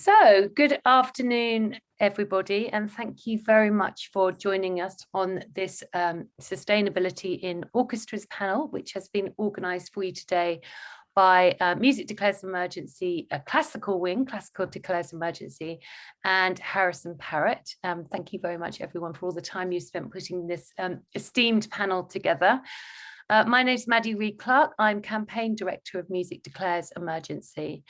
So, good afternoon, everybody, and thank you very much for joining us on this Sustainability in Orchestras panel, which has been organised for you today by Music Declares Emergency, Classical Wing, Classical Declares Emergency, and HarrisonParrott. Thank you very much, everyone, for all the time you spent putting this esteemed panel together. My name is Maddie Reed-Clark. I'm Campaign Director of Music Declares Emergency.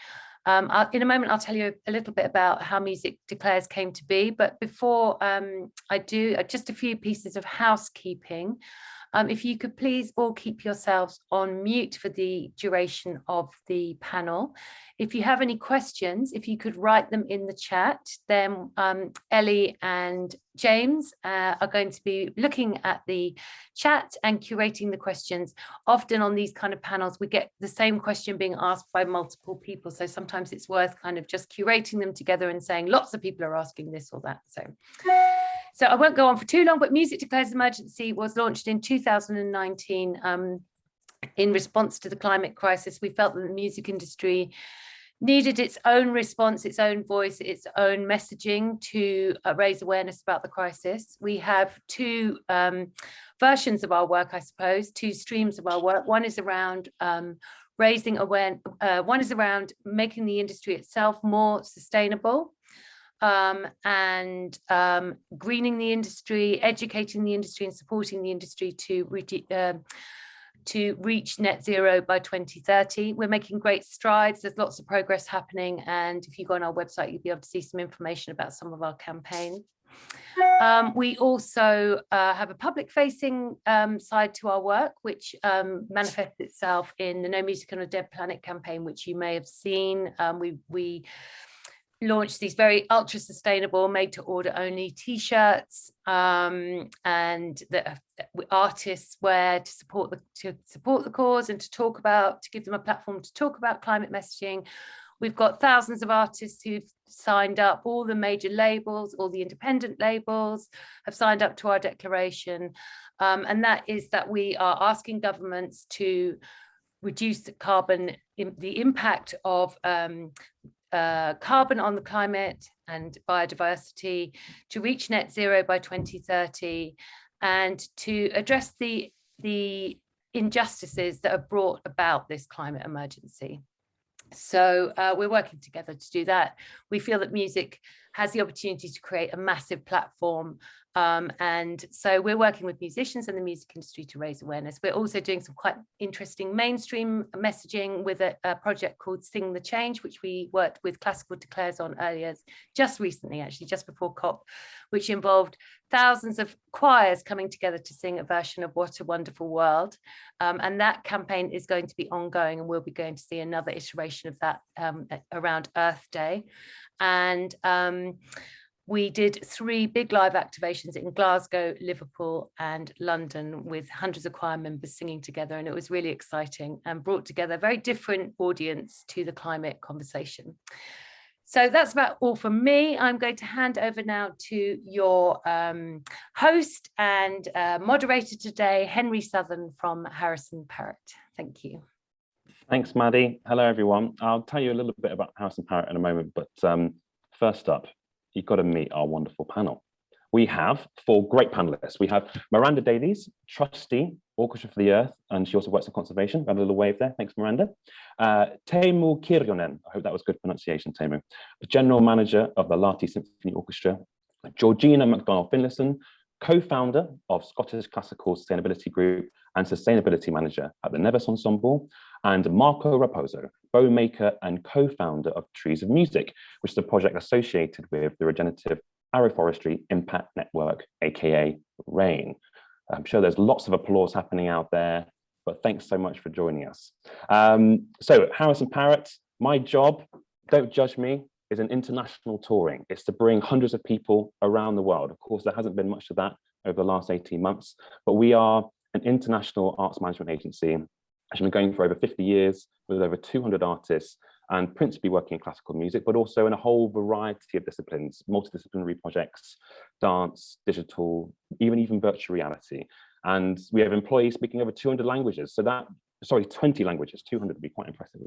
In a moment, I'll tell you a little bit about how Music Declares came to be, but before I do, just a few pieces of housekeeping. If you could please all keep yourselves on mute for the duration of the panel. If you have any questions, if you could write them in the chat, then Ellie and James are going to be looking at the chat and curating the questions. Often on these kind of panels, we get the same question being asked by multiple people. So sometimes it's worth kind of just curating them together and saying lots of people are asking this or that. So I won't go on for too long, but Music Declares Emergency was launched in 2019 in response to the climate crisis. We felt that the music industry needed its own response, its own voice, its own messaging to raise awareness about the crisis. We have two versions of our work, I suppose, two streams of our work. One is around raising awareness, one is around making the industry itself more sustainable, and greening the industry, educating the industry and supporting the industry to reach net zero by 2030. We're making great strides. There's lots of progress happening. And if you go on our website, you'll be able to see some information about some of our campaigns. We also have a public facing side to our work, which manifests itself in the No Music on a Dead Planet campaign, which you may have seen. We launched these very ultra sustainable made to order only t-shirts and that artists wear to support the cause and to give them a platform to talk about climate messaging. We've got thousands of artists who've signed up. All the major labels, all the independent labels have signed up to our declaration, and that is that we are asking governments to reduce the impact of carbon on the climate and biodiversity, to reach net zero by 2030, and to address the injustices that have brought about this climate emergency. So we're working together to do that. We feel that music has the opportunity to create a massive platform. And so we're working with musicians and the music industry to raise awareness. We're also doing some quite interesting mainstream messaging with a project called Sing the Change, which we worked with Classical Declares on earlier, just recently, actually, just before COP, which involved thousands of choirs coming together to sing a version of What a Wonderful World. And that campaign is going to be ongoing, and we'll be going to see another iteration of that around Earth Day. And we did 3 big live activations in Glasgow, Liverpool, and London with hundreds of choir members singing together. And it was really exciting and brought together a very different audience to the climate conversation. So that's about all from me. I'm going to hand over now to your host and moderator today, Henry Southern from HarrisonParrott. Thank you. Thanks, Maddie. Hello, everyone. I'll tell you a little bit about HarrisonParrott in a moment, but first up, you've got to meet our wonderful panel. We have 4 great panelists. We have Miranda Davies, trustee, Orchestra for the Earth, and she also works in conservation. Got a little wave there. Thanks, Miranda. Teemu Kirjonen, I hope that was good pronunciation, Teemu, the general manager of the Lahti Symphony Orchestra. Georgina McDonald-Finlayson, co-founder of Scottish Classical Sustainability Group and sustainability manager at the Nevis Ensemble, and Marco Raposo, bow maker and co-founder of Trees of Music, which is a project associated with the Regenerative Agroforestry Impact Network, aka RAIN. I'm sure there's lots of applause happening out there, but thanks so much for joining us. So HarrisonParrott, my job, don't judge me, is an international touring. It's to bring hundreds of people around the world. Of course, there hasn't been much of that over the last 18 months, but we are an international arts management agency. Actually been going for over 50 years with over 200 artists and principally working in classical music, but also in a whole variety of disciplines, multidisciplinary projects, dance, digital, even virtual reality. And we have employees speaking over 200 languages. So 20 languages, 200 would be quite impressive.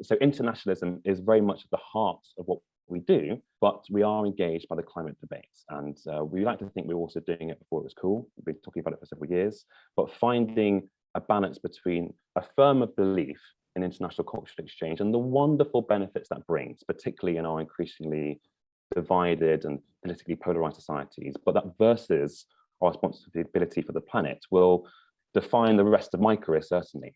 So internationalism is very much at the heart of what do, but we are engaged by the climate debates. And we like to think we were also doing it before it was cool. We've been talking about it for several years, but finding a balance between a firm belief in international cultural exchange and the wonderful benefits that brings, particularly in our increasingly divided and politically polarized societies, but that versus our responsibility for the planet will define the rest of my career, certainly.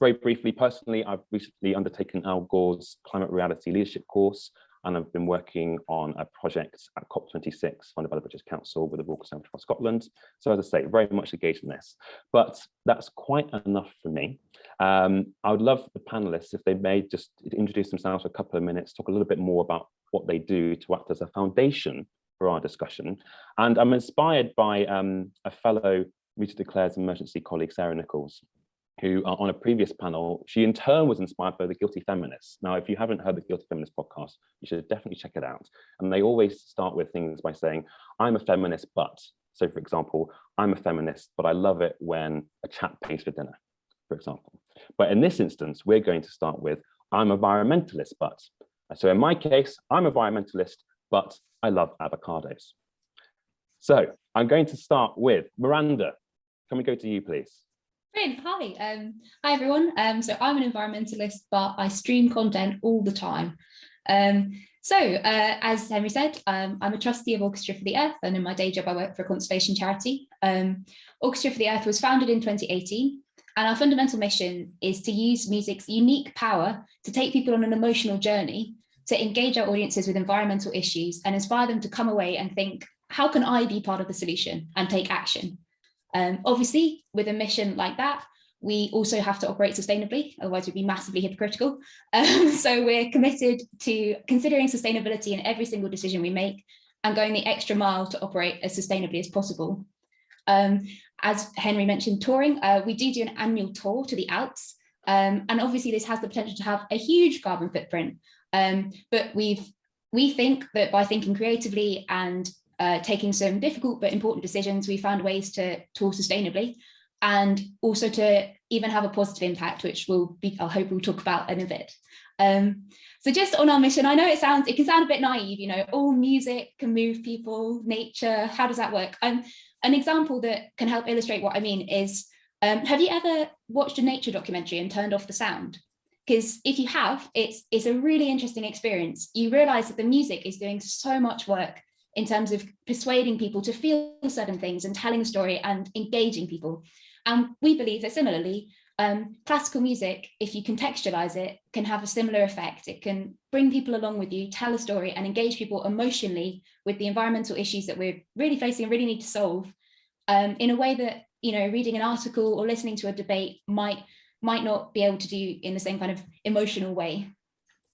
Very briefly, personally, I've recently undertaken Al Gore's Climate Reality Leadership course, and I've been working on a project at COP26 funded by the British Council with the Royal Conservative of Scotland. So as I say, very much engaged in this, but that's quite enough for me. I would love the panelists, if they may just introduce themselves for a couple of minutes, talk a little bit more about what they do to act as a foundation for our discussion. And I'm inspired by a fellow Rita Declare's emergency colleague, Sarah Nichols, who on a previous panel, she in turn was inspired by the Guilty Feminists. Now, if you haven't heard the Guilty Feminist podcast, you should definitely check it out. And they always start with things by saying, I'm a feminist, but. So for example, I'm a feminist, but I love it when a chap pays for dinner, for example. But in this instance, we're going to start with, I'm a environmentalist, but. So in my case, I'm a environmentalist, but I love avocados. So I'm going to start with Miranda. Can we go to you, please? Brilliant. Hi. Hi, everyone. So I'm an environmentalist, but I stream content all the time. As Henry said, I'm a trustee of Orchestra for the Earth, and in my day job, I work for a conservation charity. Orchestra for the Earth was founded in 2018, and our fundamental mission is to use music's unique power to take people on an emotional journey, to engage our audiences with environmental issues and inspire them to come away and think, how can I be part of the solution and take action? Obviously, with a mission like that, we also have to operate sustainably, otherwise we'd be massively hypocritical. So we're committed to considering sustainability in every single decision we make and going the extra mile to operate as sustainably as possible. As Henry mentioned, touring, we do an annual tour to the Alps. And obviously this has the potential to have a huge carbon footprint. But we think that by thinking creatively and taking some difficult but important decisions, we found ways to tour sustainably and also to even have a positive impact, which I hope we'll talk about in a bit. So just on our mission, I know it can sound a bit naive, all music can move people, nature, how does that work? An example that can help illustrate what I mean is, have you ever watched a nature documentary and turned off the sound? Because if you have, it's a really interesting experience. You realize that the music is doing so much work in terms of persuading people to feel certain things and telling a story and engaging people. And we believe that similarly, classical music, if you contextualize it, can have a similar effect. It can bring people along with you, tell a story and engage people emotionally with the environmental issues that we're really facing and really need to solve in a way that, reading an article or listening to a debate might not be able to do in the same kind of emotional way.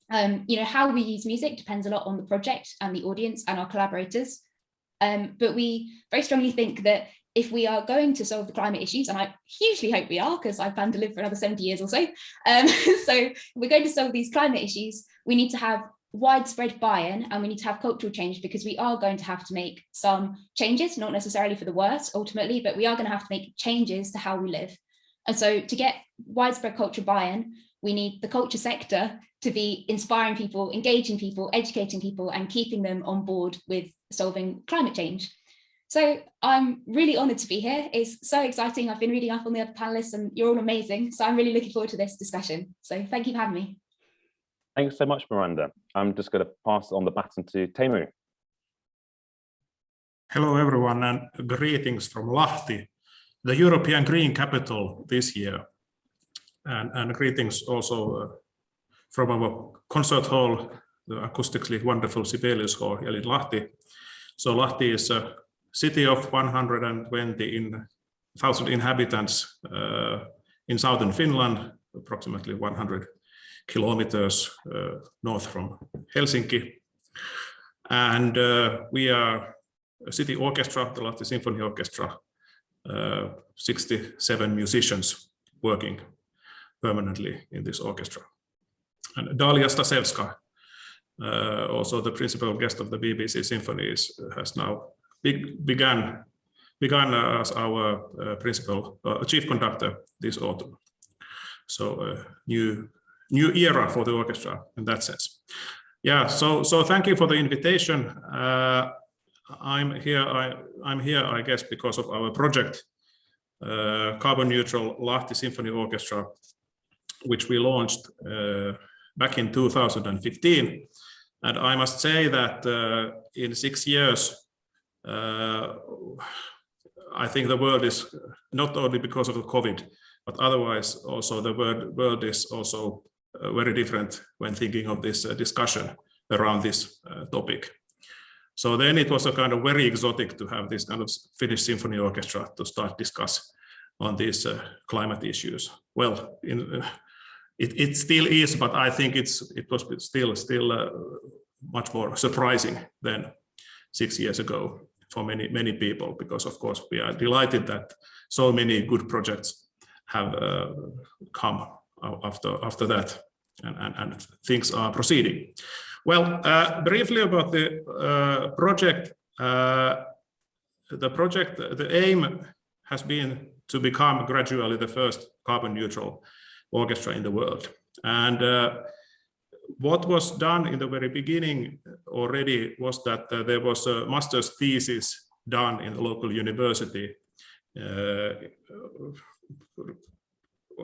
How we use music depends a lot on the project and the audience and our collaborators. But we very strongly think that if we are going to solve the climate issues, and I hugely hope we are, because I plan to live for another 70 years or so. So if we're going to solve these climate issues, we need to have widespread buy-in and we need to have cultural change, because we are going to have to make some changes, not necessarily for the worse ultimately, but we are going to have to make changes to how we live. And so to get widespread cultural buy-in, we need the culture sector to be inspiring people, engaging people, educating people, and keeping them on board with solving climate change. So I'm really honoured to be here. It's so exciting. I've been reading up on the other panelists and you're all amazing. So I'm really looking forward to this discussion. So thank you for having me. Thanks so much, Miranda. I'm just going to pass on the baton to Teemu. Hello, everyone, and greetings from Lahti, the European Green Capital this year. And greetings also from our concert hall, the acoustically wonderful Sibelius Hall here in Lahti. So Lahti is a city of 120,000 inhabitants in southern Finland, approximately 100 kilometers north from Helsinki. And we are a city orchestra, the Lahti Symphony Orchestra, 67 musicians working permanently in this orchestra. And Dalia Stasevska, also the principal guest of the BBC Symphonies, has now begun as our chief conductor this autumn. So a new era for the orchestra in that sense. Yeah, so thank you for the invitation. I'm here, I guess, because of our project, Carbon Neutral Lahti Symphony Orchestra, which we launched back in 2015. And I must say that in 6 years, I think the world is, not only because of the COVID, but otherwise also the world is also very different when thinking of this discussion around this topic. So then it was a kind of very exotic to have this kind of Finnish symphony orchestra to start discuss on these climate issues. Well, it still is, but I think it was still much more surprising than 6 years ago for many people, because of course we are delighted that so many good projects have come after that, and things are proceeding. Well, briefly about the project. The aim has been to become gradually the first carbon neutral orchestra in the world. And what was done in the very beginning already was that there was a master's thesis done in the local university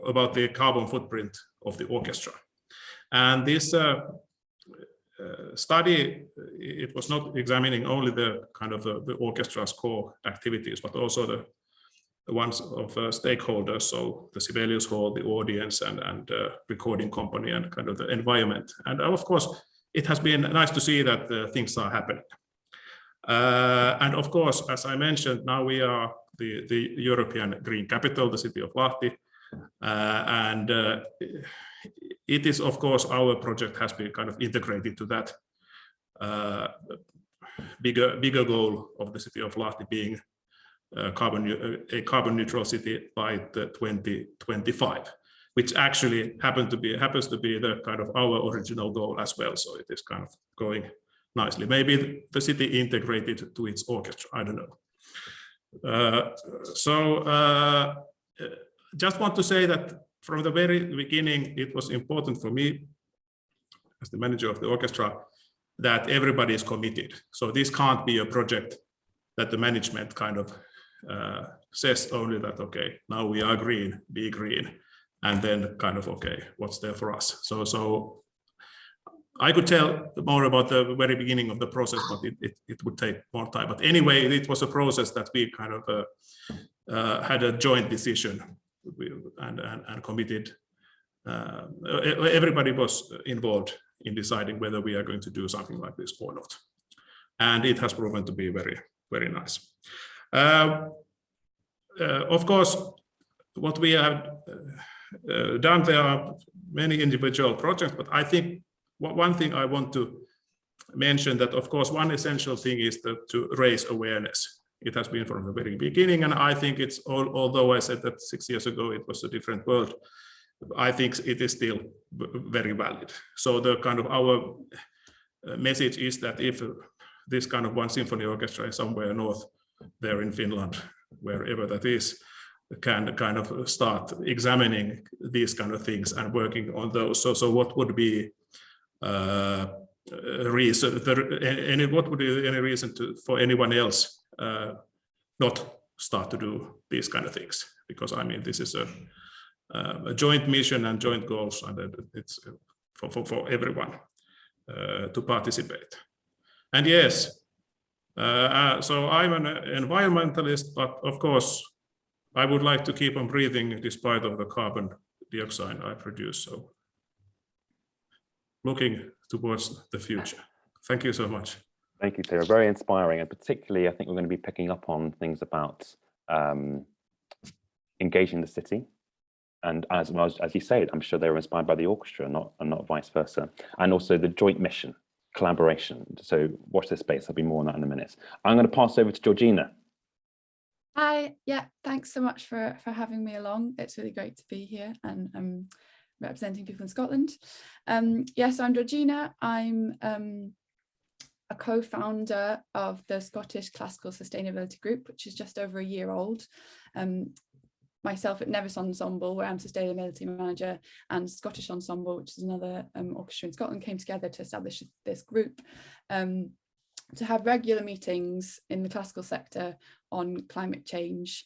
about the carbon footprint of the orchestra. And this study, it was not examining only the kind of the orchestra's core activities, but also the ones of stakeholders, so the Sibelius Hall, the audience, and recording company, and kind of the environment. And of course, it has been nice to see that things are happening. And of course, as I mentioned, now we are the European Green Capital, the city of Lahti, and it is, of course, our project has been kind of integrated to that bigger goal of the city of Lahti being a carbon neutral city by 2025, which actually happens to be the kind of our original goal as well. So it is kind of going nicely. Maybe the city integrated to its orchestra, I don't know. Just want to say that from the very beginning, it was important for me as the manager of the orchestra that everybody is committed. So this can't be a project that the management kind of says only that, okay, now we are green, be green, and then kind of, okay, what's there for us? So I could tell more about the very beginning of the process, but it would take more time. But anyway, it was a process that we kind of had a joint decision and committed. Everybody was involved in deciding whether we are going to do something like this or not. And it has proven to be very, very nice. Of course, what we have done, there are many individual projects, but I think one thing I want to mention that, of course, one essential thing is to raise awareness. It has been from the very beginning, and I think it's although I said that 6 years ago it was a different world, I think it is still very valid. So the kind of our message is that if this kind of one symphony orchestra is somewhere north there in Finland, wherever that is, can kind of start examining these kind of things and working on those. So what would be reason? What would be any reason for anyone else not start to do these kind of things? Because I mean, this is a joint mission and joint goals, and it's for everyone to participate. And yes, so I'm an environmentalist, but of course, I would like to keep on breathing despite of the carbon dioxide I produce. So looking towards the future. Thank you so much. Thank you, Tero. Very inspiring. And particularly, I think we're going to be picking up on things about engaging the city. And as you say, I'm sure they were inspired by the orchestra, not vice versa. And also the joint mission, collaboration. So watch this space. There'll be more on that in a minute. I'm going to pass over to Georgina. Hi, yeah, thanks so much for having me along. It's really great to be here and representing people in Scotland. Yes, I'm Georgina. I'm a co-founder of the Scottish Classical Sustainability Group, which is just over a year old. myself at Nevis Ensemble, where I'm sustainability manager, and Scottish Ensemble, which is another orchestra in Scotland, came together to establish this group to have regular meetings in the classical sector on climate change.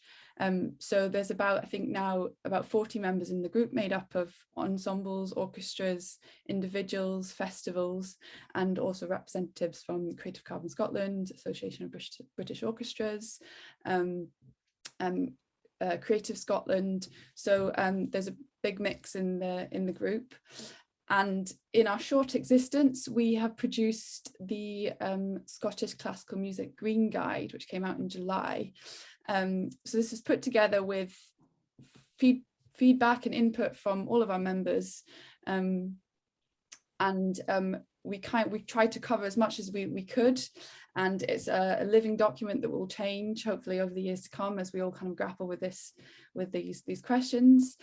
So there's about, I think now, about 40 members in the group, made up of ensembles, orchestras, individuals, festivals, and also representatives from Creative Carbon Scotland, Association of British Orchestras, Creative Scotland. So there's a big mix in the group. And in our short existence, we have produced the Scottish Classical Music Green Guide, which came out in July. So this is put together with feedback and input from all of our members, and we tried to cover as much as we could. And it's a living document that will change, hopefully, over the years to come, as we all kind of grapple with these questions.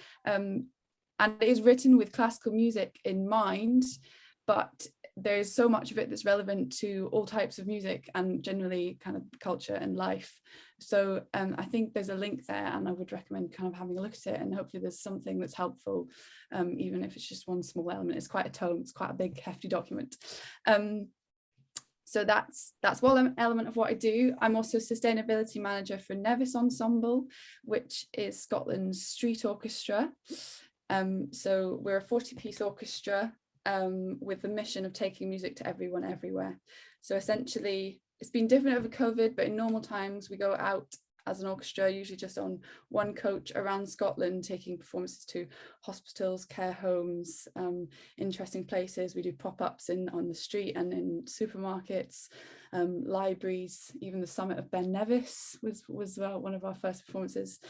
And it is written with classical music in mind, but there's so much of it that's relevant to all types of music and generally kind of culture and life. So I think there's a link there, and I would recommend kind of having a look at it, and hopefully there's something that's helpful, even if it's just one small element. It's quite a tome, it's quite a big, hefty document. So that's one element of what I do. I'm also sustainability manager for Nevis Ensemble, which is Scotland's street orchestra. So we're a 40-piece orchestra with the mission of taking music to everyone, everywhere. So essentially, it's been different over COVID, but in normal times, we go out as an orchestra, usually just on one coach around Scotland, taking performances to hospitals, care homes, interesting places. We do pop-ups on the street and in supermarkets, libraries. Even the summit of Ben Nevis was one of our first performances.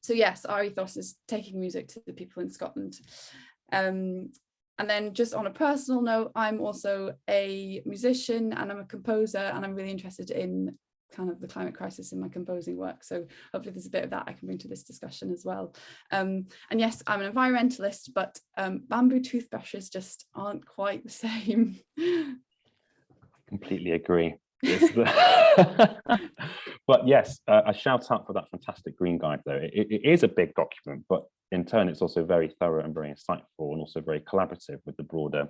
So yes, our ethos is taking music to the people in Scotland. And then just on a personal note, I'm also a musician and I'm a composer, and I'm really interested in kind of the climate crisis in my composing work. So hopefully there's a bit of that I can bring to this discussion as well. And yes, I'm an environmentalist, but bamboo toothbrushes just aren't quite the same. Completely agree. But yes, a shout out for that fantastic green guide, though. It is a big document, but in turn it's also very thorough and very insightful, and also very collaborative with the broader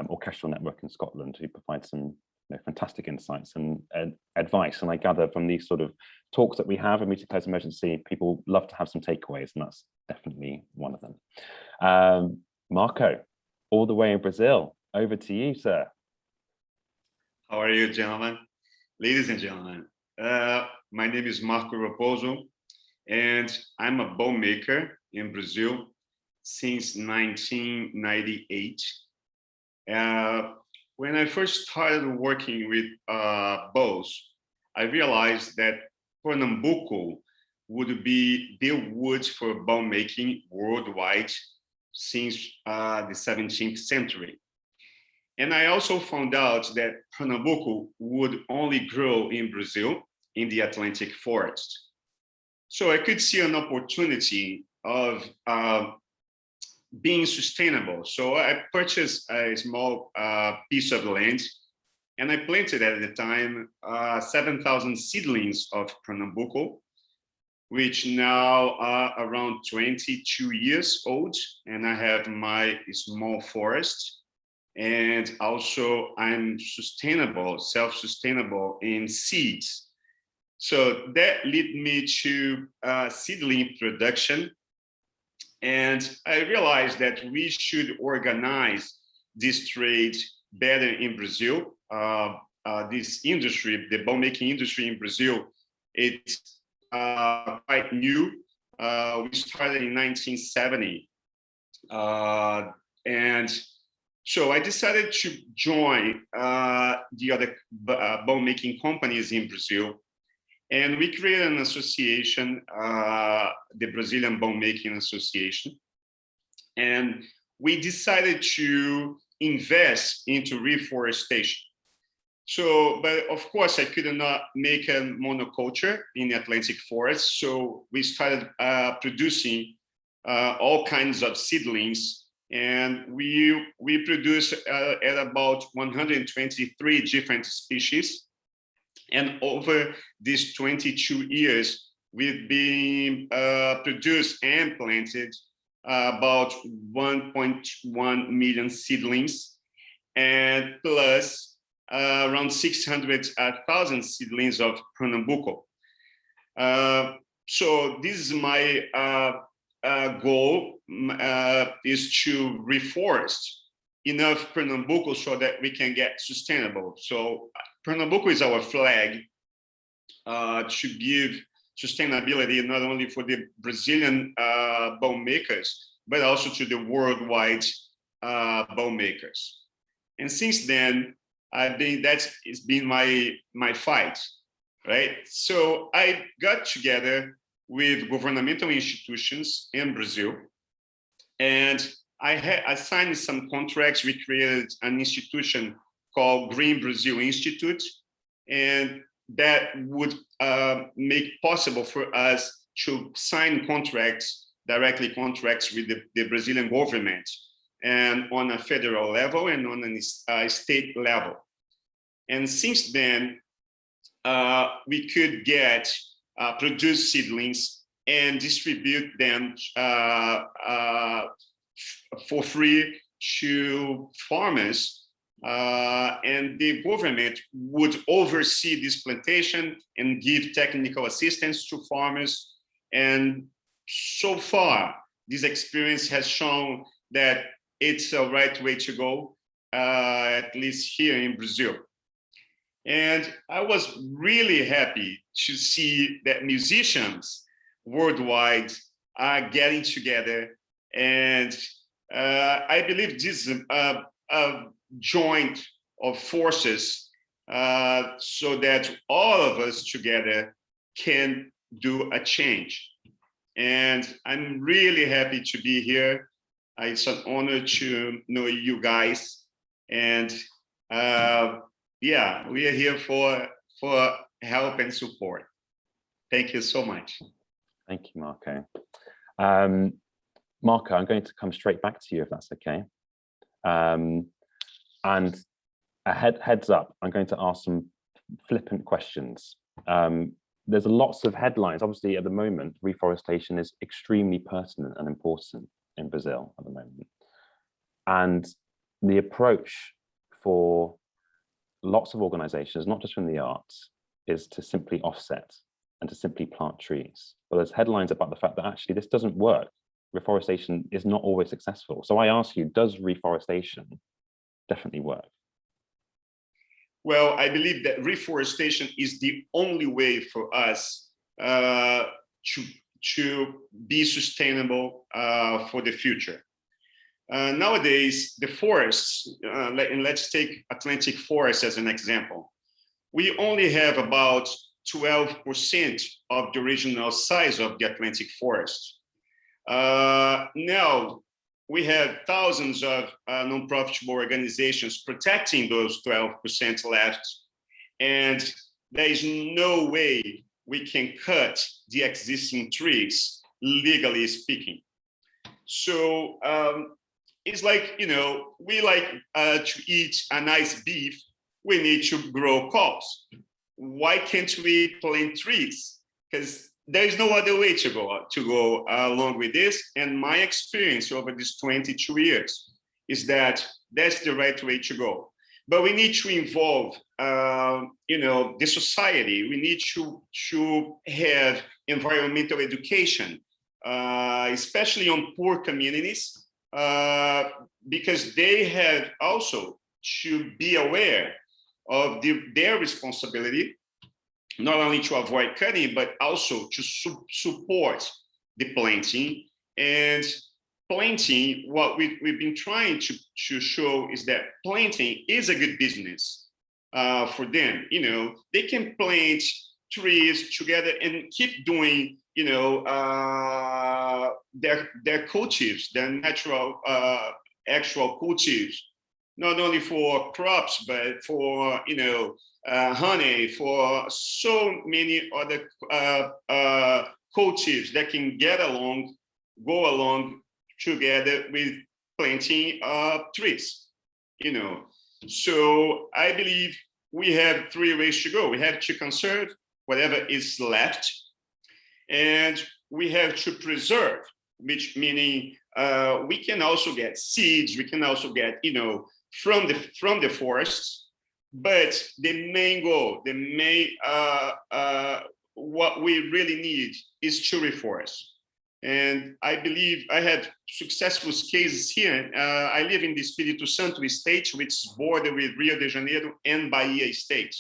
orchestral network in Scotland, who provide some fantastic insights and advice. And I gather from these sort of talks that we have in Music Declares Emergency, people love to have some takeaways, and that's definitely one of them. Marco, all the way in Brazil, over to you, sir. How are you, gentlemen? Ladies and gentlemen, my name is Marco Raposo, and I'm a bow maker in Brazil since 1998. When I first started working with bows, I realized that Pernambuco would be the wood for bow making worldwide since the 17th century. And I also found out that Pernambuco would only grow in Brazil in the Atlantic forest. So I could see an opportunity of being sustainable. So I purchased a small piece of land, and I planted at the time 7,000 seedlings of Pernambuco, which now are around 22 years old. And I have my small forest. And also I'm sustainable, self-sustainable in seeds. So that led me to seedling production. And I realized that we should organize this trade better in Brazil. This industry, the bow making industry in Brazil, it's quite new. We started in 1970. And so I decided to join the other bow making companies in Brazil. And we created an association, the Brazilian Bow Making Association. And we decided to invest into reforestation. So, but of course, I could not make a monoculture in the Atlantic forest. So we started producing all kinds of seedlings. And we produce at about 123 different species. And over these 22 years, we've been produced and planted about 1.1 million seedlings, and plus around 600,000 seedlings of Pernambuco. So this is my goal, is to reforest enough Pernambuco so that we can get sustainable. So Pernambuco is our flag to give sustainability not only for the Brazilian bow makers, but also to the worldwide bow makers. And since then, it's been my fight, right? So I got together with governmental institutions in Brazil, and I signed some contracts. We created an institution called Green Brazil Institute, and that would make possible for us to sign contracts, directly contracts with the Brazilian government, and on a federal level and on a state level. And since then, we could get produce seedlings and distribute them for free to farmers. And the government would oversee this plantation and give technical assistance to farmers. And so far, this experience has shown that it's the right way to go, at least here in Brazil. And I was really happy to see that musicians worldwide are getting together. And I believe this is a joint of forces so that all of us together can do a change. And I'm really happy to be here. It's an honor to know you guys. And yeah, we are here for help and support. Thank you so much. Thank you, Marco. Marco, I'm going to come straight back to you if that's okay. And a heads up, I'm going to ask some flippant questions. There's lots of headlines. Obviously, at the moment, reforestation is extremely pertinent and important in Brazil at the moment. And the approach for lots of organizations, not just from the arts, is to simply offset and to simply plant trees. But there's headlines about the fact that actually this doesn't work. Reforestation is not always successful. So I ask you, does reforestation definitely work? Well, I believe that reforestation is the only way for us to be sustainable for the future. Nowadays, the forests, and let's take Atlantic forest as an example. We only have about 12% of the original size of the Atlantic forest. Now, we have thousands of non-profitable organizations protecting those 12% left, and there is no way we can cut the existing trees, legally speaking. So it's like, you know, we like to eat a nice beef, we need to grow crops. Why can't we plant trees? Because there is no other way to go along with this. And my experience over these 22 years is that that's the right way to go. But we need to involve, you know, the society. We need to have environmental education, especially on poor communities, because they have also to be aware of their responsibility, not only to avoid cutting, but also to support the planting. And planting, what we've been trying to show is that planting is a good business for them. You know, they can plant trees together and keep doing, you know, their cultives, their natural, actual cultives, not only for crops, but for, you know, honey, for so many other cultives that can go along together with planting trees, you know. So I believe we have three ways to go. We have to conserve whatever is left, and we have to preserve, which meaning we can also get seeds, we can also get, you know, from the forests, but the main goal, the main what we really need is to reforest. And I believe I had successful cases here. I live in the Espírito Santo state, which is bordered with Rio de Janeiro and Bahia state.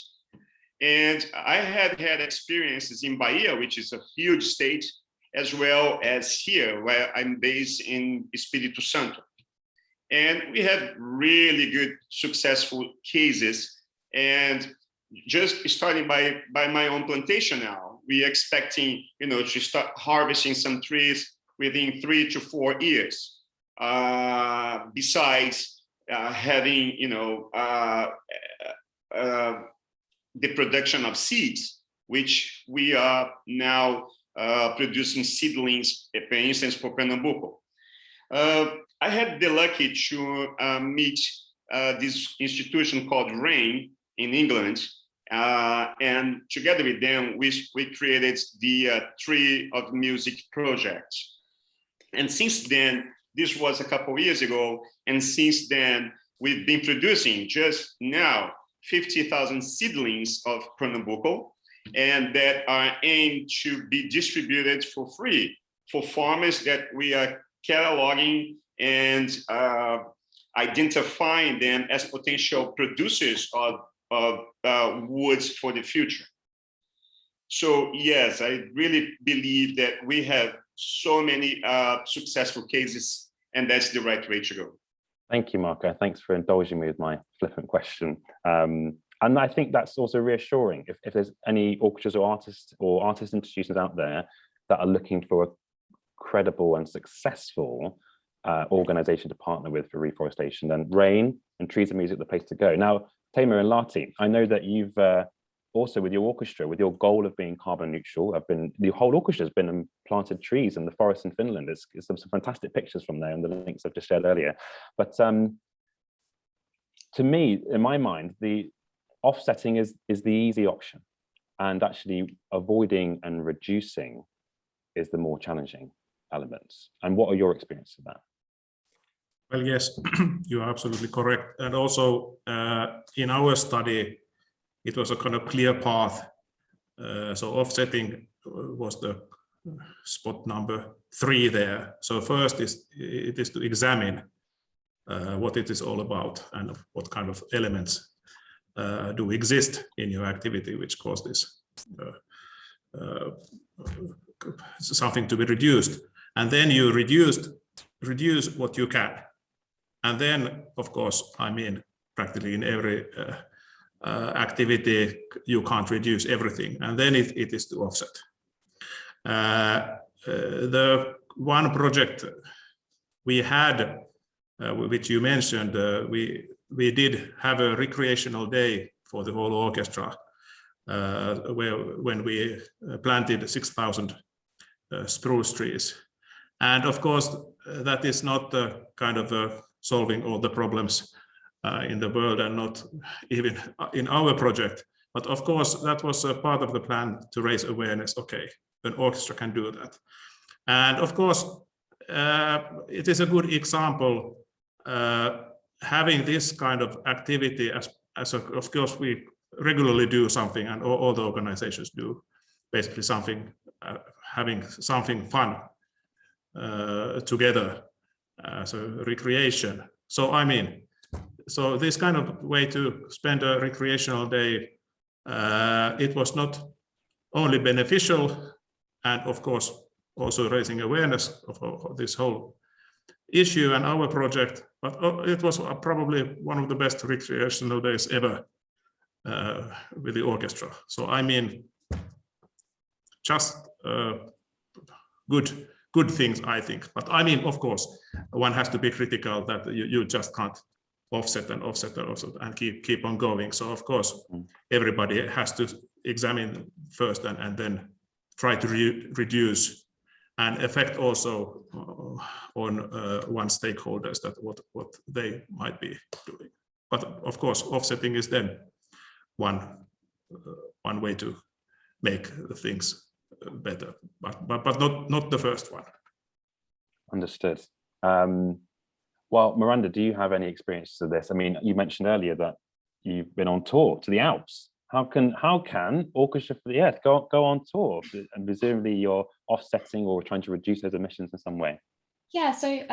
And I had experiences in Bahia, which is a huge state, as well as here, where I'm based in Espírito Santo. And we had really good, successful cases. And just starting by my own plantation now, we're expecting, you know, to start harvesting some trees within 3 to 4 years. Besides having, you know, the production of seeds, which we are now producing seedlings, for instance, for Pernambuco. I had the lucky to meet this institution called RAIN in England, and together with them, we created the Tree of Music project. And since then, this was a couple of years ago, and since then, we've been producing just now 50,000 seedlings of Pernambuco, and that are aimed to be distributed for free for farmers that we are cataloging and identifying them as potential producers of woods for the future. So yes, I really believe that we have so many successful cases, and that's the right way to go. Thank you, Marco. Thanks for indulging me with my flippant question. And I think that's also reassuring. If there's any orchestras or artist institutions out there that are looking for a credible and successful organization to partner with for reforestation, then RAIN and Trees of Music are the place to go. Now, Tamer and Lahti, I know that you've also with your orchestra, with your goal of being carbon neutral, the whole orchestra has been planted trees in the forest in Finland. There's some fantastic pictures from there and the links I've just shared earlier. But to me, in my mind, the offsetting is the easy option, and actually avoiding and reducing is the more challenging elements. And what are your experiences of that? Well, yes, you are absolutely correct. And also in our study, it was a kind of clear path. So offsetting was the spot number 3 there. So first it is to examine what it is all about and what kind of elements do exist in your activity which cause this something to be reduced. And then you reduce what you can. And then, of course, I mean, practically in every activity, you can't reduce everything. And then it is to offset. The one project we had, which you mentioned, we did have a recreational day for the whole orchestra, when we planted 6,000 spruce trees. And of course, that is not the kind of solving all the problems in the world, and not even in our project. But of course, that was a part of the plan to raise awareness. Okay, an orchestra can do that. And of course, it is a good example having this kind of activity of course, we regularly do something, and all the organizations do basically something, having something fun together as a recreation. So I mean, so this kind of way to spend a recreational day, it was not only beneficial, and of course also raising awareness of this whole issue and our project, but it was probably one of the best recreational days ever with the orchestra. So I mean, just good things, I think. But I mean, of course, one has to be critical that you just can't offset and keep on going. So of course, everybody has to examine first and then try to reduce and affect also on one stakeholders that what they might be doing. But of course, offsetting is then one way to make the things better, but not the first one. Understood. Well, Miranda, do you have any experiences of this? I mean, you mentioned earlier that you've been on tour to the Alps. How can Orchestra for the Earth go on tour? And presumably you're offsetting or trying to reduce those emissions in some way. Yeah, so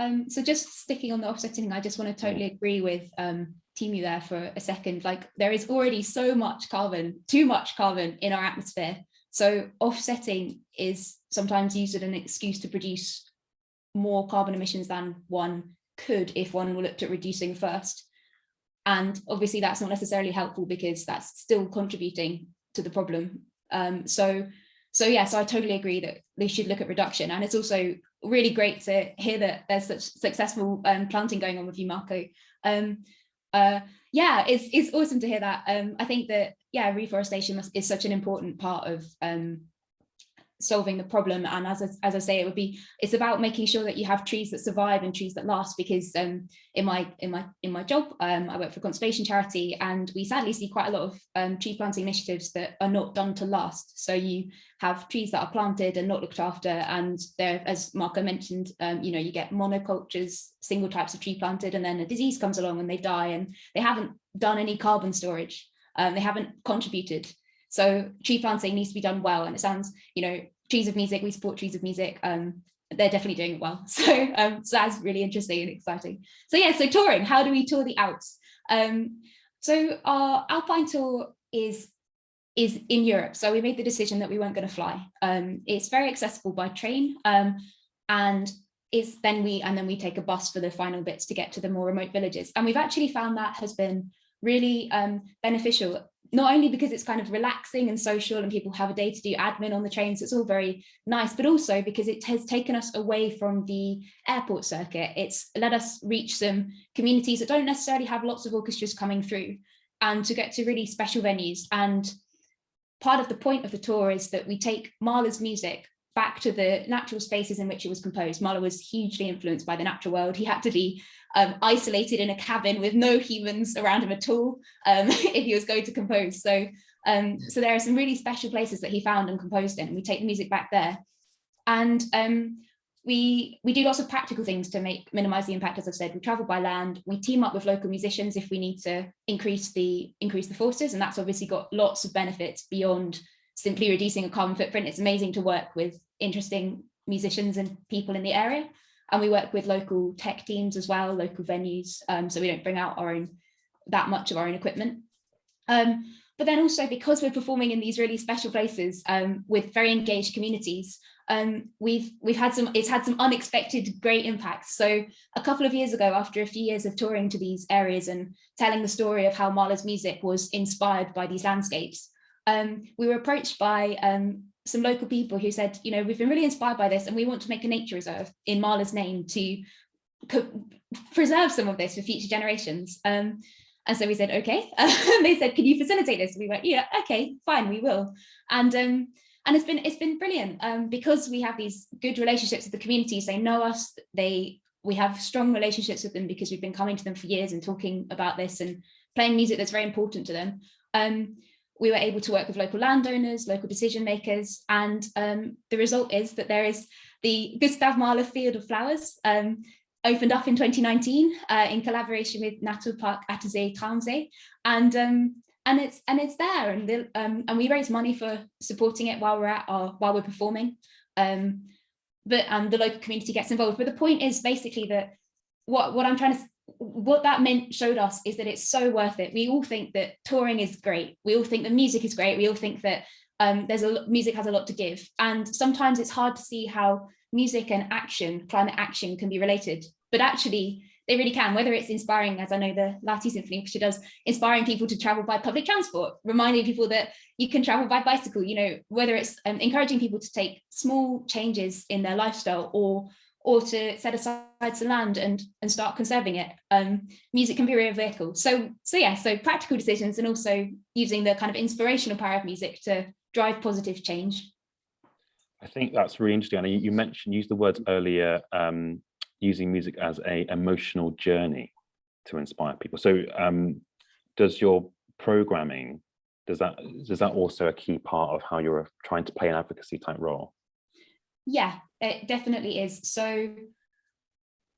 just sticking on the offsetting, I just want to totally agree with Timu there for a second. Like, there is already so much carbon, too much carbon in our atmosphere. So offsetting is sometimes used as an excuse to produce more carbon emissions than one could if one looked at reducing first. And obviously that's not necessarily helpful because that's still contributing to the problem. So I totally agree that they should look at reduction. And it's also really great to hear that there's such successful planting going on with you, Marco. Yeah, it's awesome to hear that. I think that, yeah, reforestation is such an important part of solving the problem. And as I say, it's about making sure that you have trees that survive and trees that last, because in my job, I work for a conservation charity, and we sadly see quite a lot of tree planting initiatives that are not done to last. So you have trees that are planted and not looked after, and there, as Marco mentioned, you get monocultures, single types of tree planted, and then a disease comes along and they die, and they haven't done any carbon storage. They haven't contributed. So tree planting needs to be done well. And it sounds, Trees of Music, we support Trees of Music. They're definitely doing it well. So that's really interesting and exciting. So yeah, so touring, how do we tour the Alps? So our Alpine Tour is in Europe. So we made the decision that we weren't going to fly. It's very accessible by train. And then we take a bus for the final bits to get to the more remote villages. And we've actually found that has been really beneficial, not only because it's kind of relaxing and social and people have a day to do admin on the train, so it's all very nice, but also because it has taken us away from the airport circuit. It's let us reach some communities that don't necessarily have lots of orchestras coming through, and to get to really special venues. And part of the point of the tour is that we take Mahler's music back to the natural spaces in which it was composed. Mahler was hugely influenced by the natural world. He had to be isolated in a cabin with no humans around him at all if he was going to compose. So there are some really special places that he found and composed in, and we take the music back there. And we do lots of practical things to minimize the impact. As I've said, we travel by land, we team up with local musicians if we need to increase the forces, and that's obviously got lots of benefits beyond simply reducing a carbon footprint. It's amazing to work with interesting musicians and people in the area. And we work with local tech teams as well, local venues, so we don't bring out that much of our own equipment. But then also, because we're performing in these really special places with very engaged communities, it's had some unexpected great impacts. So a couple of years ago, after a few years of touring to these areas and telling the story of how Mahler's music was inspired by these landscapes, we were approached by some local people who said, we've been really inspired by this and we want to make a nature reserve in Mahler's name to preserve some of this for future generations. And so we said, okay. They said, can you facilitate this? And we went, yeah, okay, fine, we will. And it's been brilliant because we have these good relationships with the communities. They know us. We have strong relationships with them because we've been coming to them for years and talking about this and playing music that's very important to them. We were able to work with local landowners, local decision makers, and the result is that there is the Gustav Mahler Field of Flowers opened up in 2019 in collaboration with Naturpark Attersee Traumsee, and it's there, and we raise money for supporting it while we're performing, but the local community gets involved. But the point is basically that what that showed us is that it's so worth it. We all think that touring is great. We all think that music is great. We all think that music has a lot to give. And sometimes it's hard to see how music and climate action can be related. But actually, they really can, whether it's inspiring, as I know the Lahti Symphony Orchestra does, inspiring people to travel by public transport, reminding people that you can travel by bicycle, whether it's encouraging people to take small changes in their lifestyle or to set aside some land and start conserving it. Music can be a real vehicle. So practical decisions, and also using the kind of inspirational power of music to drive positive change. I think that's really interesting. Anna, you used the words earlier, using music as an emotional journey to inspire people. So does your programming Is that also a key part of how you're trying to play an advocacy type role? Yeah, it definitely is. So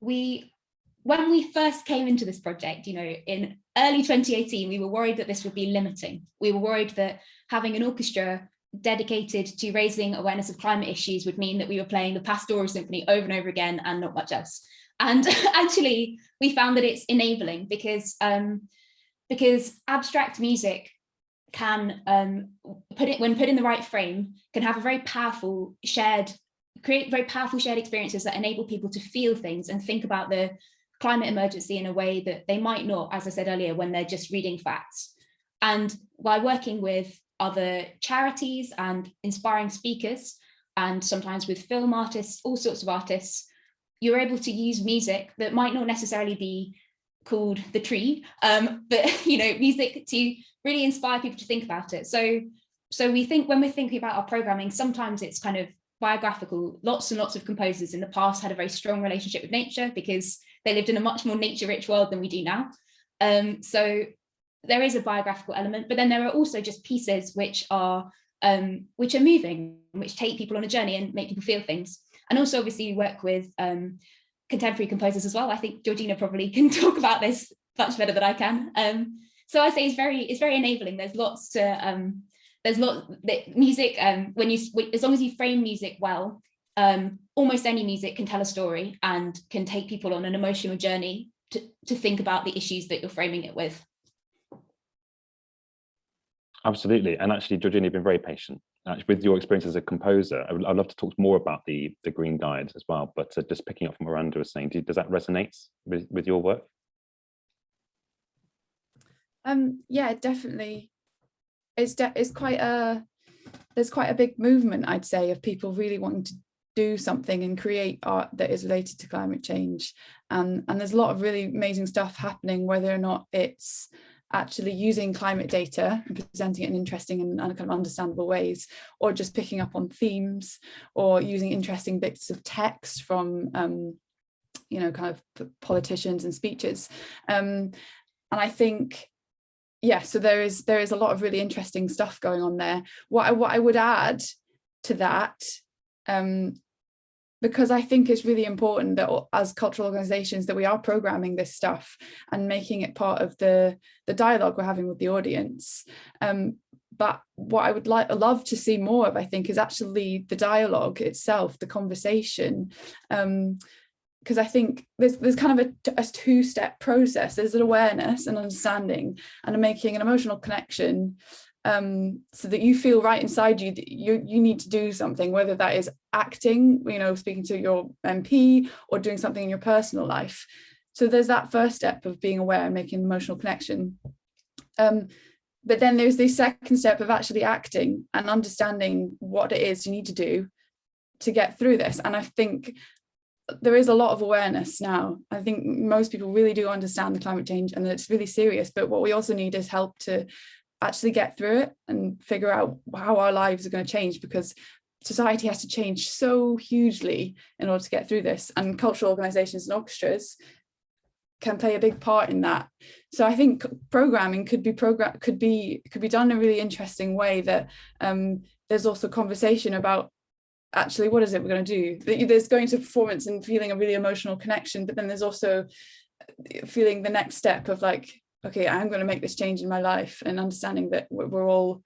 when we first came into this project, in early 2018, we were worried that this would be limiting. We were worried that having an orchestra dedicated to raising awareness of climate issues would mean that we were playing the Pastoral Symphony over and over again and not much else. And actually, we found that it's enabling because abstract music can, when put in the right frame, can have a very powerful create very powerful shared experiences that enable people to feel things and think about the climate emergency in a way that they might not, as I said earlier, when they're just reading facts. And by working with other charities and inspiring speakers, and sometimes with film artists, all sorts of artists, you're able to use music that might not necessarily be called the tree, but music to really inspire people to think about it. So we think when we're thinking about our programming, sometimes it's kind of biographical. Lots and lots of composers in the past had a very strong relationship with nature because they lived in a much more nature-rich world than we do now. So there is a biographical element, but then there are also just pieces which are moving, which take people on a journey and make people feel things. And also, obviously, we work with contemporary composers as well. I think Georgina probably can talk about this much better than I can. So I say it's very enabling. There's lots to music. As long as you frame music well, almost any music can tell a story and can take people on an emotional journey to think about the issues that you're framing it with. Absolutely, and actually, Georgina, you've been very patient. With your experience as a composer, I'd love to talk more about the Green Guide as well, but just picking up from what Miranda was saying, does that resonate with your work? Yeah, definitely. There's quite a big movement, I'd say, of people really wanting to do something and create art that is related to climate change. And there's a lot of really amazing stuff happening, whether or not it's actually using climate data and presenting it in interesting and kind of understandable ways, or just picking up on themes, or using interesting bits of text from kind of politicians and speeches. And I think, yeah, so there is a lot of really interesting stuff going on there. What I would add to that, because I think it's really important that as cultural organisations that we are programming this stuff and making it part of the dialogue we're having with the audience. But what I would love to see more of, I think, is actually the dialogue itself, the conversation. Because I think there's kind of a two-step process. There's an awareness and understanding and making an emotional connection, so that you feel right inside you that you need to do something, whether that is acting, speaking to your MP, or doing something in your personal life. So there's that first step of being aware and making an emotional connection. But then there's the second step of actually acting and understanding what it is you need to do to get through this. And I think there is a lot of awareness now. I think most people really do understand the climate change and that it's really serious, but what we also need is help to actually get through it and figure out how our lives are going to change, because society has to change so hugely in order to get through this, and cultural organisations and orchestras can play a big part in that. So I think programming could be done in a really interesting way, that there's also conversation about actually what is it we're going to do. There's going to performance and feeling a really emotional connection, but then there's also feeling the next step of like, okay, I'm going to make this change in my life, and understanding that we're all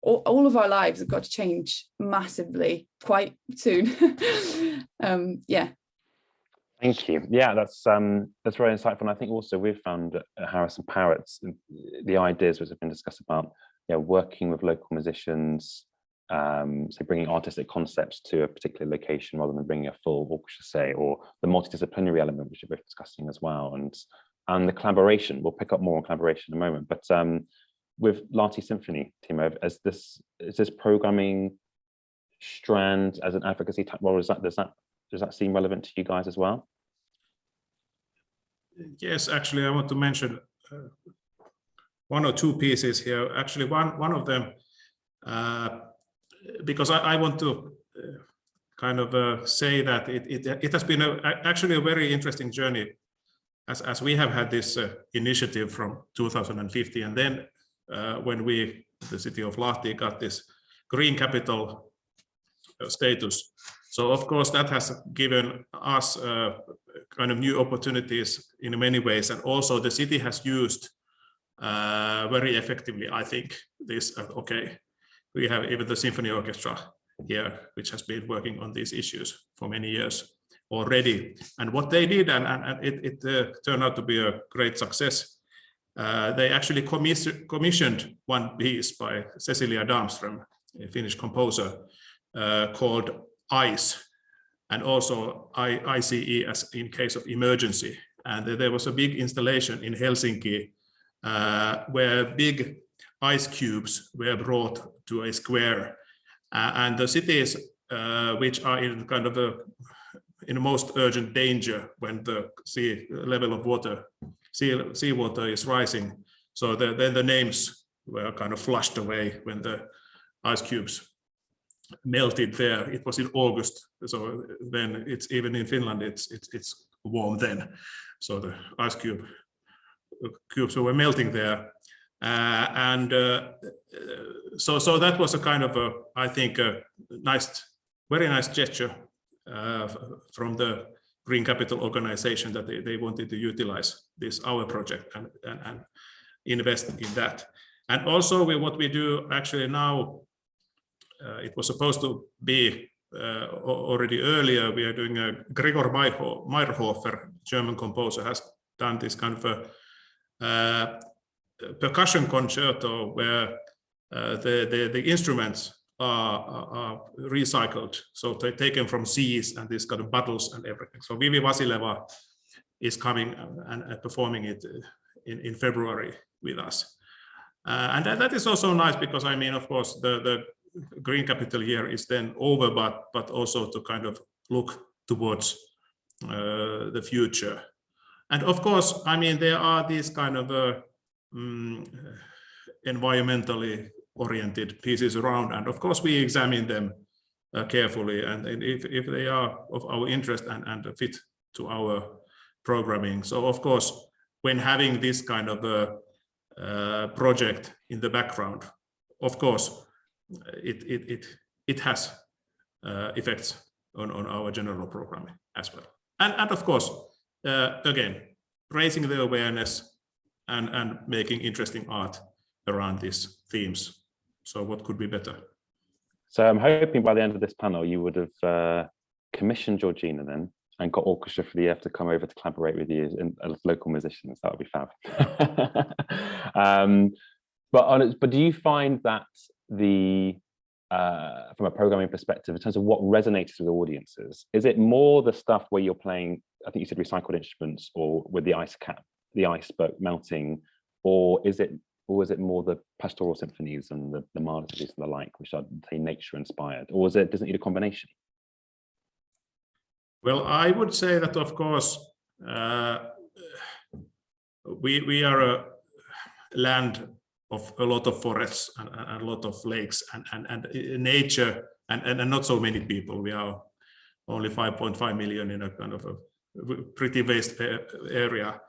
of our lives have got to change massively quite soon. Yeah. Thank you. Yeah, that's very insightful. And I think also we've found at HarrisonParrott the ideas which have been discussed about working with local musicians, so bringing artistic concepts to a particular location rather than bringing a full orchestra, say, or the multidisciplinary element which we're both discussing as well, and the collaboration. We'll pick up more on collaboration in a moment, but with Lahti Symphony, Timo, is this programming strand as an advocacy type role, does that seem relevant to you guys as well? Yes, actually, I want to mention one or two pieces here. Actually, one of them, because I want to kind of say that it has been actually a very interesting journey, as we have had this initiative from 2015, and then when we, the city of Lahti, got this green capital status. So of course that has given us kind of new opportunities in many ways, and also the city has used very effectively, I think, this. Okay, we have even the symphony orchestra here, which has been working on these issues for many years already. And what they did, and it turned out to be a great success. They actually commissioned one piece by Cecilia Darmström, a Finnish composer, called ICE, and also ICE as in case of emergency. And there was a big installation in Helsinki where big ice cubes were brought to a square, and the cities which are in kind of in the most urgent danger when the level of water, seawater is rising. So then the names were kind of flushed away when the ice cubes melted there. It was in August, so then it's even in Finland it's warm then. So the ice cubes were melting there, so that was a kind of I think a very nice gesture from the Green Capital organization, that they wanted to utilize this our project and invest in that. And also what we do actually now, it was supposed to be already earlier. We are doing a Gregor Meyerhofer, German composer, has done this kind of a percussion concerto where the instruments are recycled, so they're taken from seas and these kind of bottles and everything. So Vivi Vasileva is coming and performing it in February with us, and that is also nice, because I mean, of course, the Green Capital year is then over, but also to kind of look towards the future. And of course, I mean, there are these kind of environmentally oriented pieces around, and of course we examine them carefully, and if they are of our interest and fit to our programming. So of course, when having this kind of a project in the background, of course it has effects on our general programming as well, and of course again, raising the awareness and making interesting art around these themes. So what could be better? So I'm hoping by the end of this panel you would have commissioned Georgina then and got Orchestra for the Earth to come over to collaborate with you as local musicians. That would be fab. But do you find that from a programming perspective, in terms of what resonates with audiences, is it more the stuff where you're playing, I think you said recycled instruments, or with the ice boat melting, or is it more the pastoral symphonies and the melodies and the like, which are, say, nature inspired, or does it need a combination? Well, I would say that, of course, we are a land of a lot of forests and a lot of lakes and nature and not so many people. We are only 5.5 million in a kind of a pretty vast area.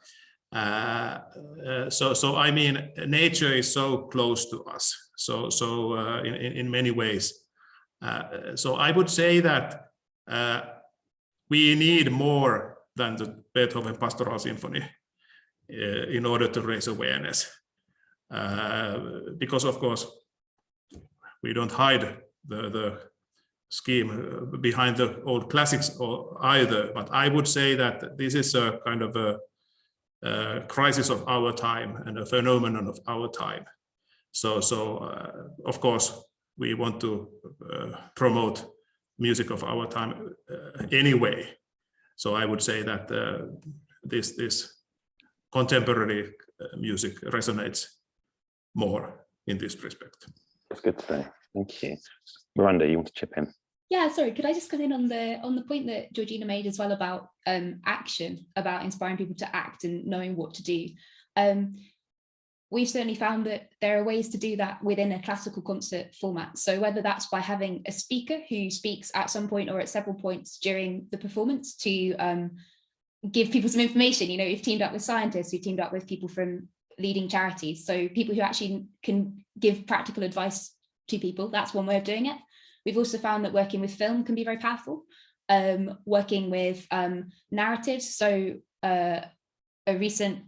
So I mean, nature is so close to us. So in many ways. So I would say that we need more than the Beethoven Pastoral Symphony in order to raise awareness. Because of course, we don't hide the scheme behind the old classics either, but I would say that this is a kind of a crisis of our time and a phenomenon of our time. So of course, we want to promote music of our time anyway. So I would say that this contemporary music resonates more in this respect. That's good to say. Thank you. Miranda, you want to chip in? Yeah, sorry, could I just come in on the point that Georgina made as well about action, about inspiring people to act and knowing what to do. We've certainly found that there are ways to do that within a classical concert format. So whether that's by having a speaker who speaks at some point or at several points during the performance to give people some information. You know, we've teamed up with scientists, we've teamed up with people from leading charities. So people who actually can give practical advice to people, that's one way of doing it. We've also found that working with film can be very powerful. Working with narratives. So a recent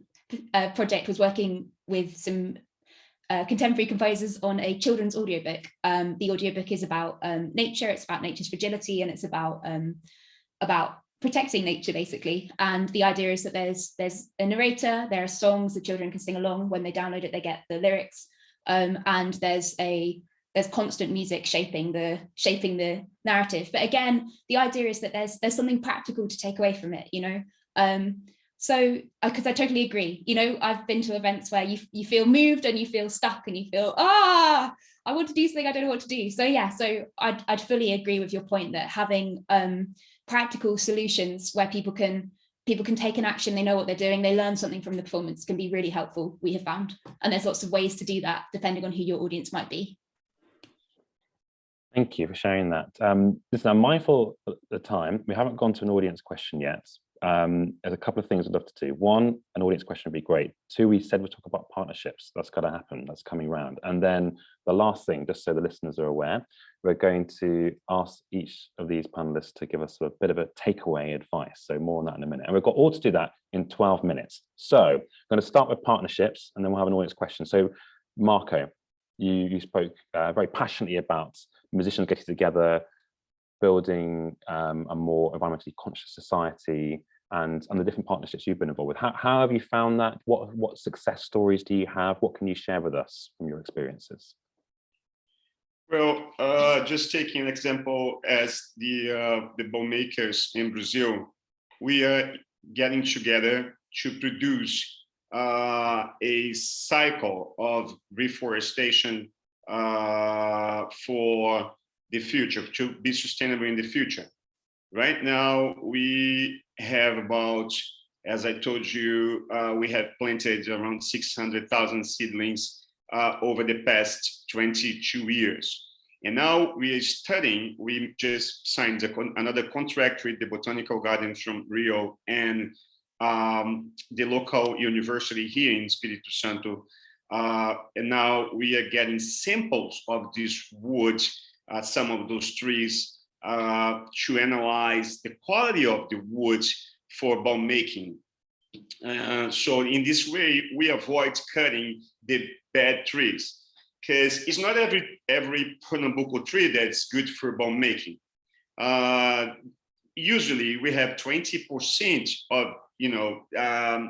project was working with some contemporary composers on a children's audiobook. The audiobook is about nature, it's about nature's fragility, and it's about protecting nature, basically. And the idea is that there's a narrator, there are songs the children can sing along. When they download it, they get the lyrics, and there's constant music shaping the narrative. But again, the idea is that there's something practical to take away from it, you know. So, because I totally agree, you know, I've been to events where you feel moved and you feel stuck and you feel, I want to do something, I don't know what to do. So yeah, so I'd fully agree with your point that having practical solutions where people can take an action, they know what they're doing, they learn something from the performance, can be really helpful, we have found. And there's lots of ways to do that depending on who your audience might be. Thank you for sharing that. Listen, I'm mindful of the time. We haven't gone to an audience question yet. There's a couple of things I'd love to do. One, an audience question would be great. Two, we said we'll talk about partnerships. That's got to happen. That's coming round. And then the last thing, just so the listeners are aware, we're going to ask each of these panelists to give us a bit of a takeaway advice. So more on that in a minute. And we've got all to do that in 12 minutes. So I'm going to start with partnerships, and then we'll have an audience question. So Marco, you spoke very passionately about musicians getting together, building a more environmentally conscious society, and the different partnerships you've been involved with. How have you found that? What success stories do you have? What can you share with us from your experiences? Well, just taking an example as the bow makers in Brazil, we are getting together to produce a cycle of reforestation for the future, to be sustainable in the future. Right now, we have about, as I told you, we have planted around 600,000 seedlings over the past 22 years. And now we are studying, we just signed another contract with the Botanical Garden from Rio and the local university here in Espírito Santo. And now we are getting samples of this wood, some of those trees, to analyze the quality of the wood for bow making. So in this way, we avoid cutting the bad trees, because it's not every Pernambuco tree that's good for bow making. Usually we have 20% of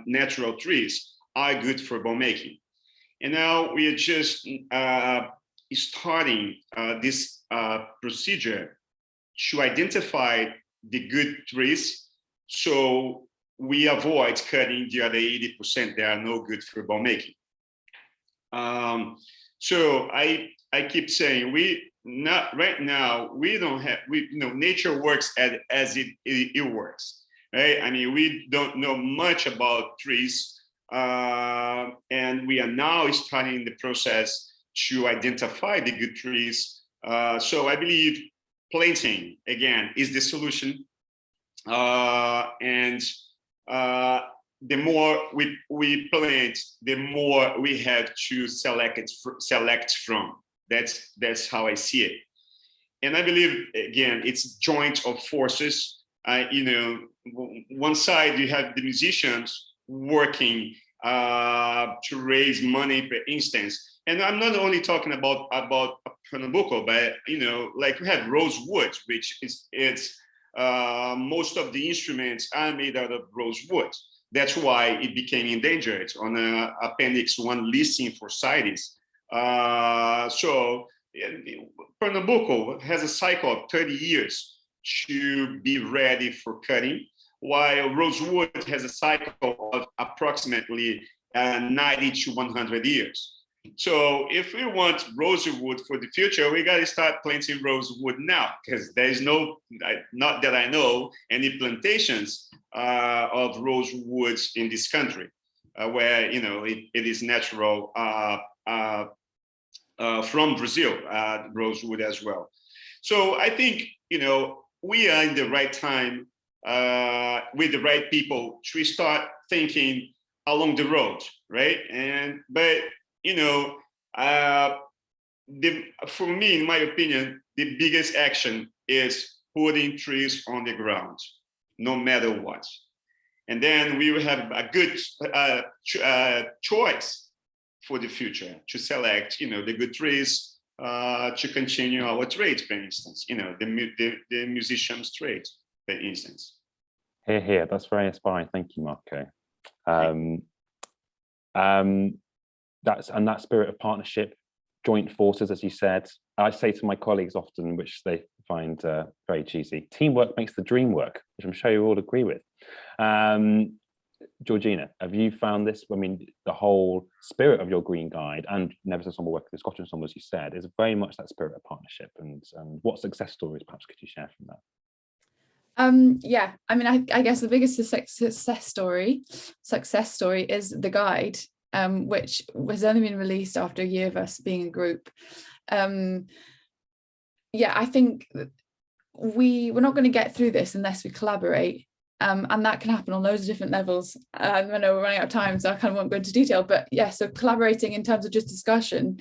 natural trees are good for bow making. And now we are just starting this procedure to identify the good trees, so we avoid cutting the other 80% that are no good for bow making. So I keep saying, right now we don't have, nature works as it works, right? I mean, we don't know much about trees, and we are now starting the process to identify the good trees. So I believe planting, again, is the solution. And the more we plant, the more we have to select from. That's how I see it. And I believe, again, it's joint of forces. One side you have the musicians working to raise money, for instance. And I'm not only talking about Pernambuco, but like we have rosewood, which it's most of the instruments are made out of rosewood. That's why it became endangered on Appendix 1 listing for CITES. So Pernambuco has a cycle of 30 years to be ready for cutting, while rosewood has a cycle of approximately 90 to 100 years. So if we want rosewood for the future, we got to start planting rosewood now, because there is not that I know, any plantations of rosewood in this country where it is natural from Brazil, rosewood as well. So I think we are in the right time with the right people to start thinking along the road, right? But you know, for me, in my opinion, the biggest action is putting trees on the ground, no matter what. And then we will have a good choice for the future to select, you know, the good trees to continue our trade, for instance, you know, the musician's trade, for instance. Hear, hear. That's very inspiring. Thank you, Marco. That spirit of partnership, joint forces, as you said. I say to my colleagues often, which they find very cheesy, teamwork makes the dream work, which I'm sure you all agree with. Georgina, have you found this? I mean, the whole spirit of your Green Guide and Never Ensemble work with the Scottish Ensemble, as you said, is very much that spirit of partnership. And what success stories perhaps could you share from that? Yeah, I mean, I guess the biggest success story is the guide, which has only been released after a year of us being a group. Yeah, I think we're not going to get through this unless we collaborate, and that can happen on loads of different levels. I know we're running out of time, so I kind of won't go into detail, but yeah, so collaborating in terms of just discussion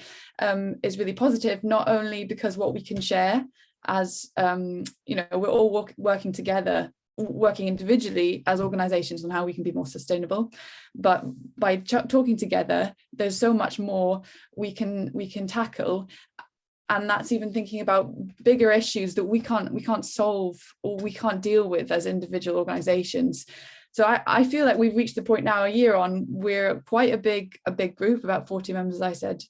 is really positive, not only because what we can share as you know, we're all working together, working individually as organizations on how we can be more sustainable, but by talking together, there's so much more we can tackle. And that's even thinking about bigger issues that we can't solve or we can't deal with as individual organizations. So I feel like we've reached the point now, a year on, we're quite a big group, about 40 members, as I said.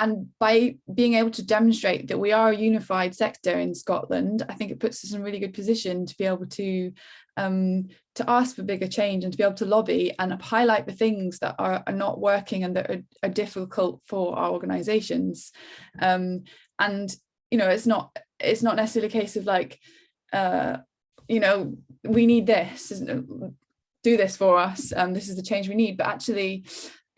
And by being able to demonstrate that we are a unified sector in Scotland, I think it puts us in a really good position to be able to ask for bigger change and to be able to lobby and highlight the things that are not working and that are difficult for our organisations. And you know, it's not necessarily a case of like, you know, we need this, do this for us, this is the change we need. But actually,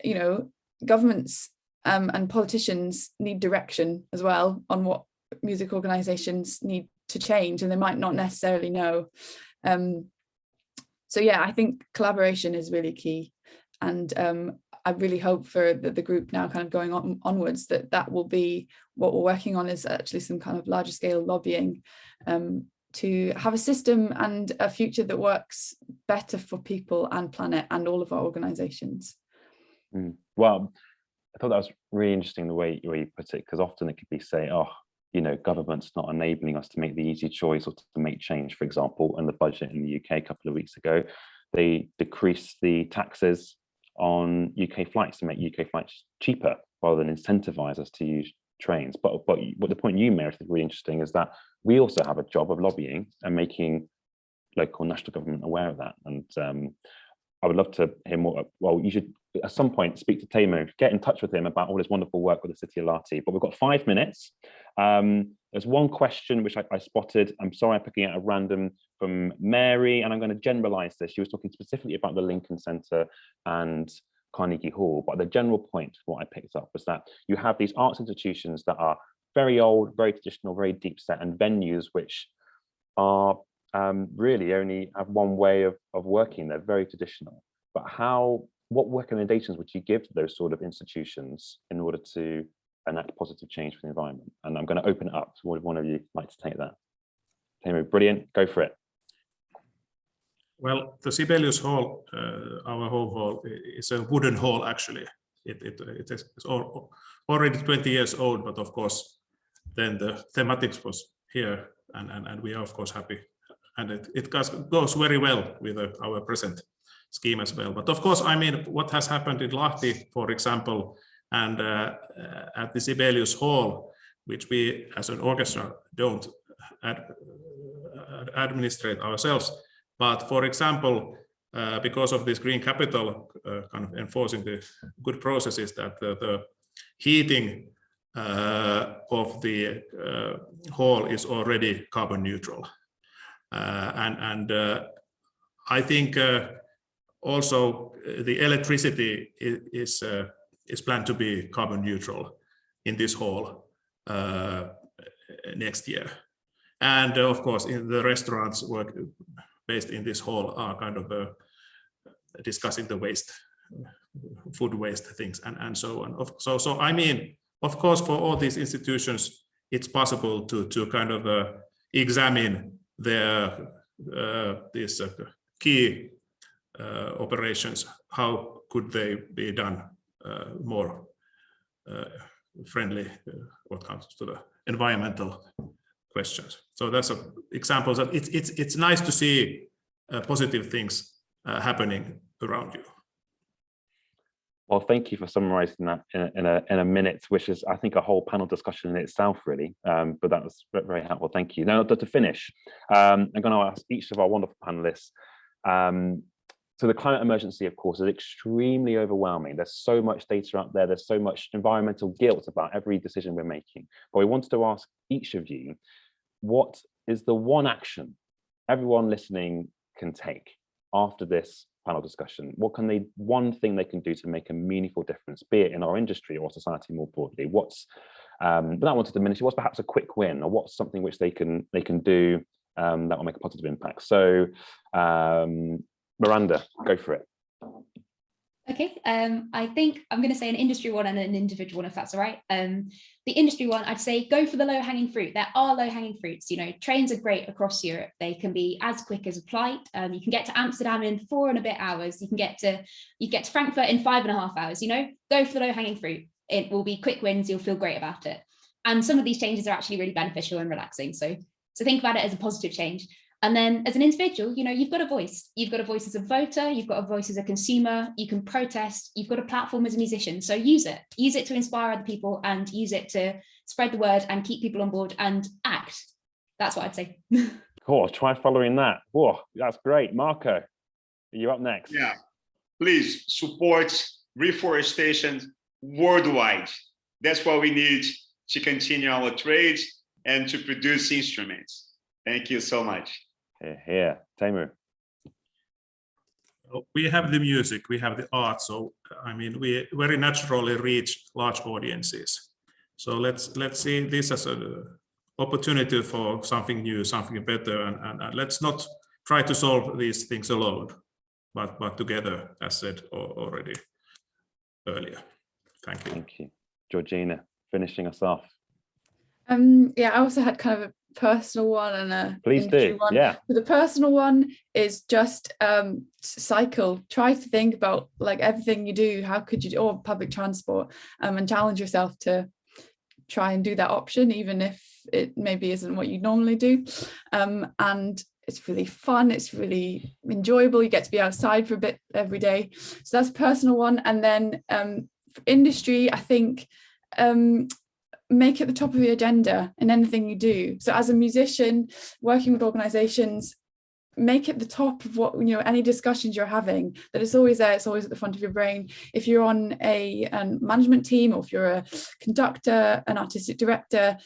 you know, governments and politicians need direction as well on what music organisations need to change, and they might not necessarily know. So yeah, I think collaboration is really key, and I really hope for the group now kind of going onwards that will be what we're working on, is actually some kind of larger scale lobbying to have a system and a future that works better for people and planet and all of our organisations. Well, I thought that was really interesting the way you put it, because often it could be say, oh, you know, government's not enabling us to make the easy choice or to make change. For example, in the budget in the UK a couple of weeks ago, they decreased the taxes on UK flights to make UK flights cheaper rather than incentivize us to use trains. But what the point you made, I think, really interesting, is that we also have a job of lobbying and making local and national government aware of that. And I would love to hear more. Well, you should at some point speak to Teemu, get in touch with him about all his wonderful work with the City of Lahti. But we've got 5 minutes. There's one question which I spotted. I'm sorry, I'm picking out at random, from Mary, and I'm going to generalize this. She was talking specifically about the Lincoln Centre and Carnegie Hall, but the general point, what I picked up, was that you have these arts institutions that are very old, very traditional, very deep set, and venues which are really only have one way of working. They're very traditional. But what recommendations would you give to those sort of institutions in order to enact positive change for the environment? And I'm going to open it up to one of you like to take that. Teemu, brilliant, go for it. Well, the Sibelius Hall, our home hall, is a wooden hall actually. It is already 20 years old, but of course, then the thematics was here, and we are of course happy. And it goes very well with our present scheme as well. But of course, I mean, what has happened in Lahti, for example, and at the Sibelius Hall, which we as an orchestra don't administrate ourselves. But for example, because of this green capital kind of enforcing the good processes, that the heating of the hall is already carbon neutral. And I think also the electricity is planned to be carbon neutral in this hall next year. And of course, in the restaurants based in this hall are kind of discussing the waste, food waste things, and so on. So I mean, of course, for all these institutions, it's possible to kind of examine their these key operations. How could they be done more friendly when it comes to the environmental questions? So that's an example that it's nice to see positive things happening around you. Well, thank you for summarising that in a minute, which is, I think, a whole panel discussion in itself, really. But that was very helpful. Thank you. Now, to finish, I'm going to ask each of our wonderful panelists. So the climate emergency, of course, is extremely overwhelming. There's so much data out there. There's so much environmental guilt about every decision we're making. But we wanted to ask each of you, what is the one action everyone listening can take after this panel discussion? What can they, one thing they can do to make a meaningful difference, be it in our industry or society more broadly? What's, without wanting to diminish it, what's perhaps a quick win, or what's something which they can do that will make a positive impact? So Miranda, go for it. Okay, I think I'm going to say an industry one and an individual one, if that's all right. The industry one, I'd say go for the low-hanging fruit. There are low-hanging fruits. You know, trains are great across Europe. They can be as quick as a flight. You can get to Amsterdam in 4 and a bit hours. You can get to Frankfurt in 5.5 hours. You know, go for the low-hanging fruit. It will be quick wins. You'll feel great about it. And some of these changes are actually really beneficial and relaxing. So think about it as a positive change. And then as an individual, you know, you've got a voice. You've got a voice as a voter, you've got a voice as a consumer, you can protest, you've got a platform as a musician. So use it. Use it to inspire other people and use it to spread the word and keep people on board and act. That's what I'd say. Cool, try following that. Whoa, that's great. Marco, you're up next. Yeah, please support reforestation worldwide. That's what we need to continue our trade and to produce instruments. Thank you so much. Here, Teemu. We have the music, we have the art, so I mean, we very naturally reach large audiences. So let's see this as an opportunity for something new, something better, and let's not try to solve these things alone, but together, as said already earlier. Thank you. Thank you. Georgina, finishing us off. Yeah, I also had kind of a personal one and a please do one. Yeah, but the personal one is just cycle. Try to think about like everything you do, how could you do, or public transport, and challenge yourself to try and do that option, even if it maybe isn't what you normally do. And it's really fun, it's really enjoyable, you get to be outside for a bit every day. So that's a personal one. And then for industry, I think make it the top of the agenda in anything you do. So as a musician working with organizations, make it the top of what, you know, any discussions you're having, that it's always there, it's always at the front of your brain. If you're on a management team, or if you're a conductor, an artistic director,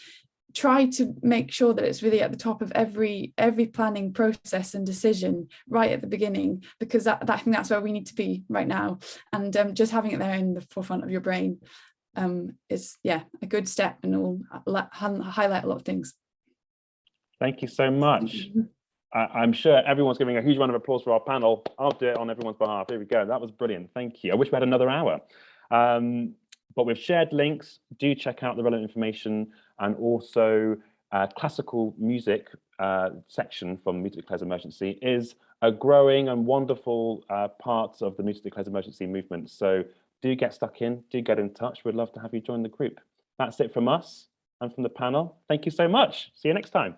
try to make sure that it's really at the top of every planning process and decision right at the beginning, because I think that's where we need to be right now. And just having it there in the forefront of your brain is, yeah, a good step, and it will highlight a lot of things. Thank you so much. I'm sure everyone's giving a huge round of applause for our panel. I'll do it on everyone's behalf. Here we go. That was brilliant. Thank you. I wish we had another hour. But we've shared links. Do check out the relevant information, and also classical music section from Music Declares Emergency is a growing and wonderful part of the Music Declares Emergency movement. So do get stuck in, do get in touch. We'd love to have you join the group. That's it from us and from the panel. Thank you so much. See you next time.